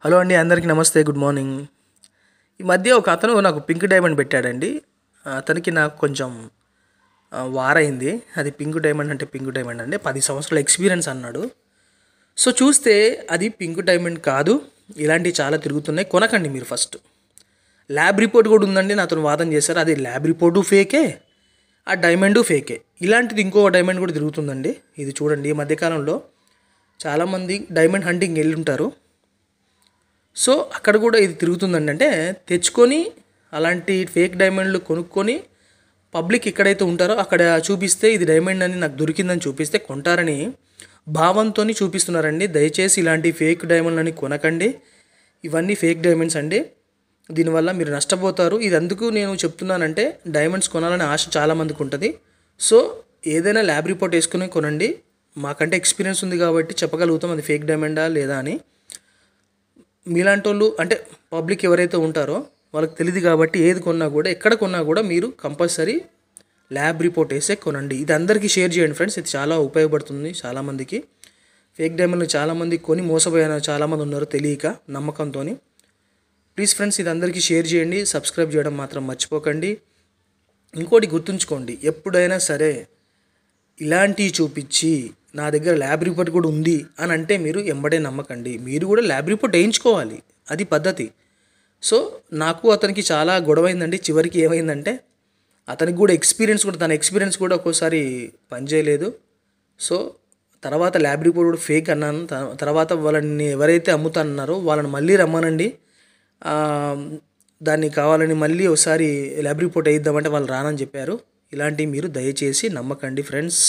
Hello అండి, అందరికీ నమస్తే, గుడ్ మార్నింగ్. ఈ మధ్య ఒక అతను నాకు పింక్ డైమండ్ పెట్టాడండి. అతనికి నాకు కొంచెం వారైంది. అది పింక్ డైమండ్ అంటే పింక్ డైమండ్ అండి, 10 సంవత్సరాల ఎక్స్పీరియన్స్ అన్నాడు. సో చూస్తే అది పింక్ డైమండ్ కాదు, ఇలాంటివి చాలా తిరుగుతున్నాయి, కొనకండి మీరు. ఫస్ట్ ల్యాబ్ రిపోర్ట్ కూడా ఉందండి, నాతో వాదన చేశారు. అది ల్యాబ్ రిపోర్టు ఫేకే, ఆ డైమండు ఫేకే. ఇలాంటిది ఇంకో డైమండ్ కూడా తిరుగుతుందండి. ఇది చూడండి, ఈ మధ్యకాలంలో చాలామంది డైమండ్ హంటింగ్ వెళ్ళి ఉంటారు. సో అక్కడ కూడా ఇది తిరుగుతుందండి. అంటే తెచ్చుకొని అలాంటి ఫేక్ డైమండ్లు కొనుక్కొని పబ్లిక్ ఎక్కడైతే ఉంటారో అక్కడ చూపిస్తే ఇది డైమండ్ అని నాకు దొరికిందని చూపిస్తే కొంటారని భావంతో చూపిస్తున్నారండి. దయచేసి ఇలాంటి ఫేక్ డైమండ్లని కొనకండి. ఇవన్నీ ఫేక్ డైమండ్స్ అండి. దీనివల్ల మీరు నష్టపోతారు. ఇది అందుకు నేను చెప్తున్నానంటే, డైమండ్స్ కొనాలనే ఆశ చాలామందికి ఉంటుంది. సో ఏదైనా ల్యాబ్ రిపోర్ట్ వేసుకుని కొనండి. మాకంటే ఎక్స్పీరియన్స్ ఉంది కాబట్టి చెప్పగలుగుతాం అది ఫేక్ డైమండా లేదా అని. మీలాంటి వాళ్ళు అంటే పబ్లిక్ ఎవరైతే ఉంటారో వాళ్ళకి తెలియదు కాబట్టి ఏది కొన్నా కూడా, ఎక్కడ కొన్నా కూడా మీరు కంపల్సరీ ల్యాబ్ రిపోర్ట్ వేసే కొనండి. ఇది అందరికీ షేర్ చేయండి ఫ్రెండ్స్, ఇది చాలా ఉపయోగపడుతుంది చాలామందికి. ఫేక్ డైమండ్లు చాలామంది కొని మోసపోయిన చాలామంది ఉన్నారు తెలియక, నమ్మకంతో. ప్లీజ్ ఫ్రెండ్స్, ఇది అందరికీ షేర్ చేయండి, సబ్స్క్రైబ్ చేయడం మాత్రం మర్చిపోకండి. ఇంకోటి గుర్తుంచుకోండి, ఎప్పుడైనా సరే ఇలాంటివి చూపించి నా దగ్గర ల్యాబ్ రిపోర్ట్ కూడా ఉంది అని అంటే మీరు ఎంబడే నమ్మకండి. మీరు కూడా ల్యాబ్ రిపోర్ట్ వేయించుకోవాలి, అది పద్ధతి. సో నాకు అతనికి చాలా గొడవైందండి. చివరికి ఏమైందంటే అతనికి కూడా తన ఎక్స్పీరియన్స్ కూడా ఒక్కోసారి పనిచేయలేదు. సో తర్వాత ల్యాబ్ రిపోర్ట్ కూడా ఫేక్ అన్నాను. తర్వాత వాళ్ళని ఎవరైతే అమ్ముతానన్నారో వాళ్ళని మళ్ళీ రమ్మనండి, దాన్ని కావాలని మళ్ళీ ఒకసారి ల్యాబ్ రిపోర్ట్ వేయిద్దామంటే వాళ్ళు రానని చెప్పారు. ఇలాంటివి మీరు దయచేసి నమ్మకండి ఫ్రెండ్స్.